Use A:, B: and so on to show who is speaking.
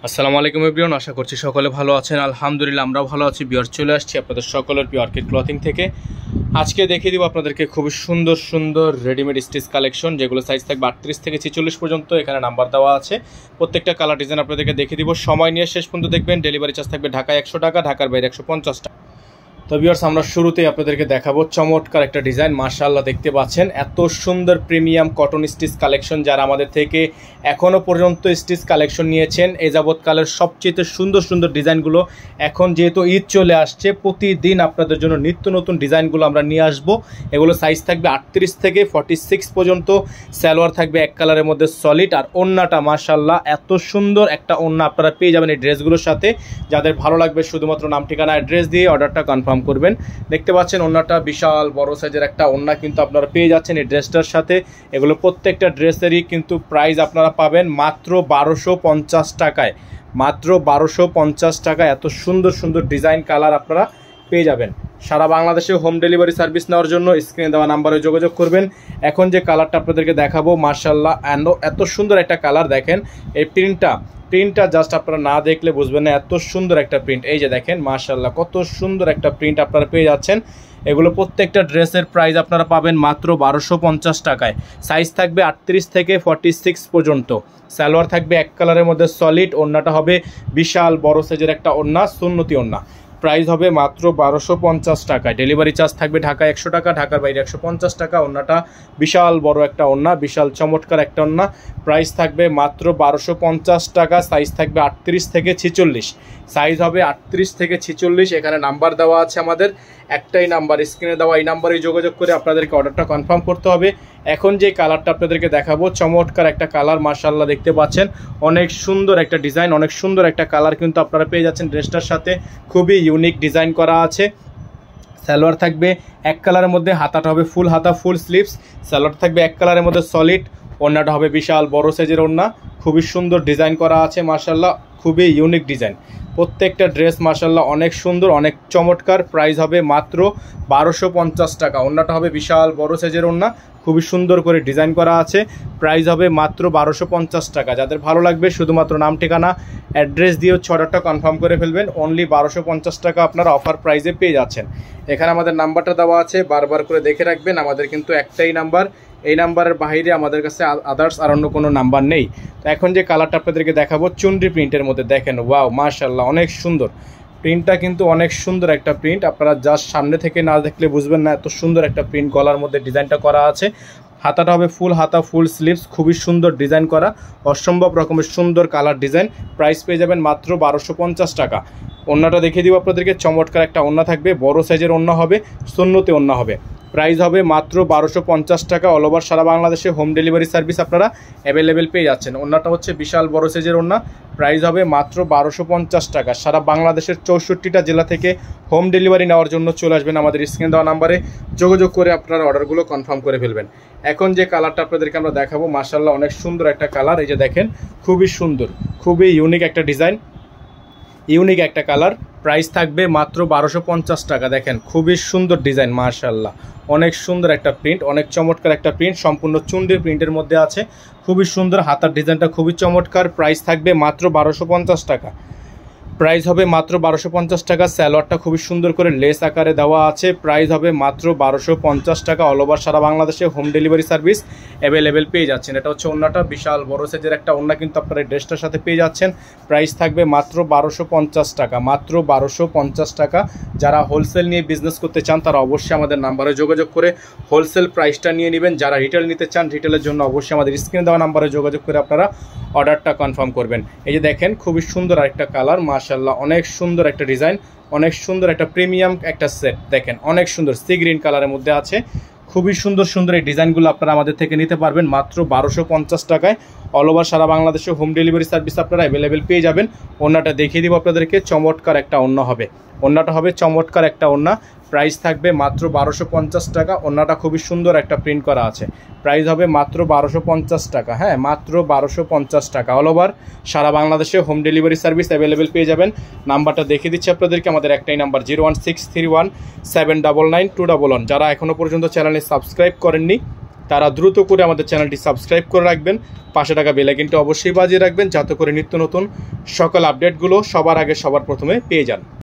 A: আসসালামু আলাইকুম এভরিওয়ান, আশা করছি সকলে ভালো আছেন। আলহামদুলিল্লাহ আমরাও ভালো আছি। বিয়ার চলে আসছি আপনাদের সকলের প্রিয় অর্কিড ক্লথিং থেকে। আজকে দেখিয়ে দিব আপনাদেরকে খুবই সুন্দর সুন্দর রেডিমেড স্টিচ কালেকশন, যেগুলো সাইজ থাকবে 38 থেকে 46 পর্যন্ত। এখানে নাম্বার দেওয়া আছে, প্রত্যেকটা কালার ডিজাইন আপনাদেরকে দেখিয়ে দিব। সময় নিয়ে শেষ পর্যন্ত দেখবেন। ডেলিভারি চার্জ থাকবে ঢাকায় 100 টাকা, ঢাকার বাইরে 150 টাকা। তো ভিউয়ার্স, আমরা শুরুতেই আপনাদেরকে দেখাবো চমৎকার একটা ডিজাইন। মাশাআল্লাহ, দেখতে পাচ্ছেন এত সুন্দর প্রিমিয়াম কটন স্টিচ কালেকশন। যারা আমাদের থেকে এখনও পর্যন্ত স্টিচ কালেকশন নিয়েছেন, এ যাবৎকালের সবচেয়ে সুন্দর সুন্দর ডিজাইনগুলো, এখন যেহেতু ঈদ চলে আসছে, প্রতিদিন আপনাদের জন্য নিত্য নতুন ডিজাইনগুলো আমরা নিয়ে আসবো। এগুলো সাইজ থাকবে 38 থেকে 46 পর্যন্ত। সালোয়ার থাকবে এক কালারের মধ্যে সলিড, আর ওড়নাটা মাশাআল্লাহ এত সুন্দর একটা ওড়না আপনারা পেয়ে যাবেন এই ড্রেসগুলোর সাথে। যাদের ভালো লাগবে শুধুমাত্র নাম ঠিকানা অ্যাড্রেস দিয়ে অর্ডারটা কনফার্ম করবেন। দেখতে পাচ্ছেন ওড়নাটা বিশাল বড় সাইজের একটা ওড়না কিন্তু আপনারা পেয়ে যাচ্ছেন এই ড্রেসটার সাথে। এগুলো প্রত্যেকটা ড্রেসেরই কিন্তু প্রাইস আপনারা পাবেন মাত্র 1250 টাকায়। মাত্র 1250 টাকায় এত সুন্দর সুন্দর ডিজাইন কালার আপনারা পেয়ে যাবেন। সারা বাংলাদেশে হোম ডেলিভারি সার্ভিস নেওয়ার জন্য স্ক্রিনে দেওয়া নাম্বারে যোগাযোগ করবেন। এখন যে কালারটা আপনাদেরকে দেখাবো, মাশাআল্লাহ এত সুন্দর একটা কালার। দেখেন এই প্রিন্টটা জাস্ট আপনারা না দেখলে বুঝবেন না, এত সুন্দর একটা প্রিন্ট। এই যে দেখেন মাশাআল্লাহ কত সুন্দর একটা প্রিন্ট আপনারা পেয়ে যাচ্ছেন। এগুলো প্রত্যেকটা ড্রেসের প্রাইস আপনারা পাবেন মাত্র 1250 টাকায়। সাইজ থাকবে 38 থেকে 46 পর্যন্ত। সালোয়ার থাকবে এক কালারের মধ্যে সলিড, ওড়নাটা হবে বিশাল বড় সাইজের একটা ওড়না, সুন্নতি ওড়না। প্রাইস হবে মাত্র 1250 টাকায়। ডেলিভারি চার্জ থাকবে ঢাকায় 100 টাকা, ঢাকার বাইরে 150 টাকা। ওড়নাটা বিশাল বড় একটা ওড়না, বিশাল চমৎকার একটা ওড়না। প্রাইস থাকবে মাত্র 1250 টাকা। সাইজ থাকবে 38 থেকে 46। সাইজ হবে 38 থেকে 46। এখানে নাম্বার দেওয়া আছে আমাদের, একটাই নাম্বার স্ক্রিনে দেওয়া, এই নাম্বারে যোগাযোগ করে আপনাদেরকে অর্ডারটা কনফার্ম করতে হবে। এখন যে কালারটা আপনাদেরকে দেখাবো, চমৎকার একটা কালার। মাশাআল্লাহ, দেখতে পাচ্ছেন অনেক সুন্দর একটা ডিজাইন, অনেক সুন্দর একটা কালার কিন্তু আপনারা পেয়ে যাচ্ছেন ড্রেসটার সাথে। খুবই ইউনিক ডিজাইন করা আছে। সালোয়ার থাকবে এক কালারের মধ্যে, হাতাটা হবে ফুল হাতা, ফুল স্লিভস। সালোয়ার থাকবে এক কালারের মধ্যে সলিড, ওড়নাটা হবে বিশাল বড় সাইজের ওড়না। খুবই সুন্দর ডিজাইন করা আছে মাশাআল্লাহ, খুবই ইউনিক ডিজাইন। প্রত্যেকটা ড্রেস মাশাআল্লাহ অনেক সুন্দর, অনেক চমৎকার। প্রাইস হবে মাত্র 1250 টাকা। ওড়নাটা হবে বিশাল বড় সাইজের ওড়না, খুবই সুন্দর করে ডিজাইন করা আছে। প্রাইস হবে মাত্র 1250 টাকা। যাদের ভালো লাগবে শুধুমাত্র নাম ঠিকানা অ্যাড্রেস দিয়ে অর্ডারটা কনফার্ম করে ফেলবেন। অনলি 1250 টাকা আপনারা অফার প্রাইসে পেয়ে যাচ্ছেন। এখানে আমাদের নাম্বারটা দেওয়া আছে, বারবার করে দেখে রাখবেন। আমাদের কিন্তু একটাই নাম্বার, এই নাম্বারের বাইরে আমাদের কাছে আদার্স আর অন্য কোনো নাম্বার নেই। তো এখন যে কালারটা আপনাদেরকে দেখাবো, চুনরি প্রিন্টের মধ্যে, দেখেন ওয়াও মাশাআল্লাহ অনেক সুন্দর প্রিন্টটা, কিন্তু অনেক সুন্দর একটা প্রিন্ট। আপনারা জাস্ট সামনে থেকে না দেখলে বুঝবেন না, এত সুন্দর একটা প্রিন্ট গলার মধ্যে ডিজাইনটা করা আছে। হাতাটা হবে ফুল হাতা, ফুল স্লিভস, খুবই সুন্দর ডিজাইন করা, অসম্ভব রকমের সুন্দর কালার ডিজাইন। প্রাইস পেয়ে যাবেন মাত্র 1250 টাকা। ওড়নাটা দেখিয়ে দিব আপনাদেরকে, চমৎকার একটা ওড়না থাকবে, বড় সাইজের ওড়না হবে, সুন্নতি ওড়না হবে। প্রাইস হবে মাত্র 1250 টাকা। অল ওভার সারা বাংলাদেশে হোম ডেলিভারি সার্ভিস আপনারা অ্যাভেলেবেল পেয়ে যাচ্ছেন। ওড়নাটা হচ্ছে বিশাল বড় সাইজের ওড়না। প্রাইস হবে মাত্র 1250 টাকা। সারা বাংলাদেশের 64টা জেলা থেকে হোম ডেলিভারি নেওয়ার জন্য চলে আসবেন আমাদের স্ক্রিনে দেওয়া নাম্বারে যোগাযোগ করে আপনারা অর্ডারগুলো কনফার্ম করে ফেলবেন। এখন যে কালারটা আপনাদেরকে আমরা দেখাবো, মাশাআল্লাহ অনেক সুন্দর একটা কালার। এই যে দেখেন, খুবই সুন্দর, খুবই ইউনিক একটা ডিজাইন, ইউনিক একটা কালার। প্রাইস থাকবে মাত্র 1250 টাকা। দেখেন খুবই সুন্দর ডিজাইন, মাশাআল্লাহ অনেক সুন্দর একটা প্রিন্ট, অনেক চমৎকার একটা প্রিন্ট, সম্পূর্ণ চুনরির প্রিন্টের মধ্যে আছে। খুবই সুন্দর, হাতার ডিজাইনটা খুবই চমৎকার। প্রাইস থাকবে মাত্র 1250 টাকা। প্রাইস হবে মাত্র 1250 টাকা। স্যালোয়ারটা খুবই সুন্দর করে লেস আকারে দেওয়া আছে। প্রাইস হবে মাত্র 1250 টাকা। অল ওভার সারা বাংলাদেশে হোম ডেলিভারি সার্ভিস অ্যাভেলেবেল পেয়ে যাচ্ছেন। এটা হচ্ছে ওড়নাটা, বিশাল বড় সাইজের একটা ওড়না কিন্তু আপনারা এই ড্রেসটার সাথে পেয়ে যাচ্ছেন। প্রাইস থাকবে মাত্র 1250 টাকা, মাত্র 1250 টাকা। যারা হোলসেল নিয়ে বিজনেস করতে চান তারা অবশ্যই আমাদের নাম্বারে যোগাযোগ করে হোলসেল প্রাইসটা নিয়ে নেবেন। যারা রিটেল নিতে চান, রিটেলের জন্য অবশ্যই আমাদের স্ক্রিনে দেওয়া নাম্বারে যোগাযোগ করে আপনারা অর্ডারটা কনফার্ম করবেন। এই যে দেখেন, খুবই সুন্দর একটা কালার, মাশাআল্লাহ অনেক সুন্দর একটা ডিজাইন, অনেক সুন্দর একটা প্রিমিয়াম একটা সেট। দেখেন অনেক সুন্দর সি গ্রিন কালারের মধ্যে আছে। খুবই সুন্দর সুন্দর এই ডিজাইনগুলো আপনারা আমাদের থেকে নিতে পারবেন মাত্র 1250 টাকায়। অল ওভার সারা বাংলাদেশে হোম ডেলিভারি সার্ভিস আপনারা অ্যাভেলেবেল পেয়ে যাবেন। ওড়নাটা দেখিয়ে দিব আপনাদেরকে, চমৎকার একটা ওড়না হবে, ওড়নাটা হবে চমৎকার একটা ওড়না। প্রাইস থাকবে মাত্র 1250 টাকা। ওড়নাটা খুবই সুন্দর একটা প্রিন্ট করা আছে। প্রাইস হবে মাত্র 1250 টাকা। হ্যাঁ, মাত্র 1250 টাকা। অল ওভার সারা বাংলাদেশে হোম ডেলিভারি সার্ভিস অ্যাভেলেবেল পেয়ে যাবেন। নাম্বারটা দেখিয়ে দিচ্ছি আপনাদেরকে, আমাদের একটাই নাম্বার 01631 799 211। যারা এখনও পর্যন্ত চ্যানেলে সাবস্ক্রাইব করেননি তারা দ্রুত করে আমাদের চ্যানেলটি সাবস্ক্রাইব করে রাখবেন, পাশে থাকা বেল আইকনটি অবশ্যই বাজিয়ে রাখবেন, যাতে করে নিত্য নতুন সকল আপডেটগুলো সবার আগে সবার প্রথমে পেয়ে যান।